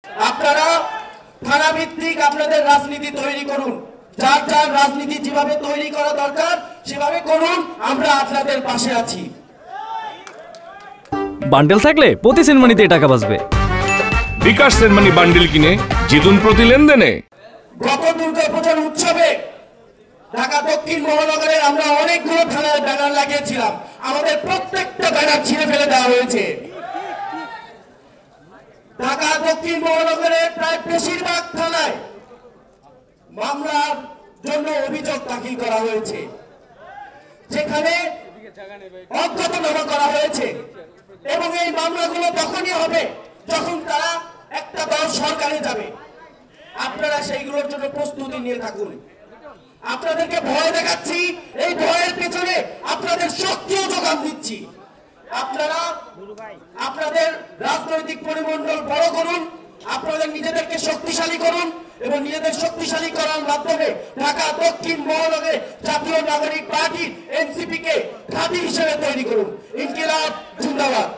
আপনারা থানা ভিত্তিক আপনাদের রাজনীতি তৈরি করুন, যার যার রাজনীতি যেভাবে তৈরি করা দরকার সেভাবে করুন, আমরা আপনাদের পাশে আছি। বান্ডেল থাকলে প্রতি সেনমানিতে টাকা বাঁচবে। বিকাশ সেনমানি বান্ডেল কিনে জিতুন প্রতি লেনদেনে। গত দুর্গাপূজার উৎসবে ঢাকা দক্ষিণ মহানগরে আমরা অনেকগুলো থানার ব্যানার লাগিয়েছিলাম, আমাদের প্রত্যেকটা ব্যানার ছিঁড়ে ফেলে দেওয়া হয়েছে। ঢাকা দক্ষিণ মহানগরের প্রায় বেশিরভাগ থানায় মামলার জন্য অভিযোগ দাখিল করা হয়েছে, যেখানে অজ্ঞাতনামা করা হয়েছে, এবং এই মামলাগুলো তখনই হবে যখন তারা একটা দল সরকারে যাবে। আপনারা সেইগুলোর জন্য প্রস্তুতি নিয়ে থাকুন। আপনাদেরকে ভয় দেখাচ্ছি, এই ভয়ের পেছনে আপনাদের শক্তিও যোগান দিচ্ছি। আপনারা আপনাদের রাজনৈতিক পরিমণ্ডল বড় করুন, আপনাদের নিজেদেরকে শক্তিশালী করুন, এবং নিজেদের শক্তিশালী করার মাধ্যমে ঢাকা দক্ষিণ মহানগরে জাতীয় নাগরিক পার্টি এনসিপি কে ঘাঁটি হিসেবে তৈরি করুন। ইনকিলাব জিন্দাবাদ।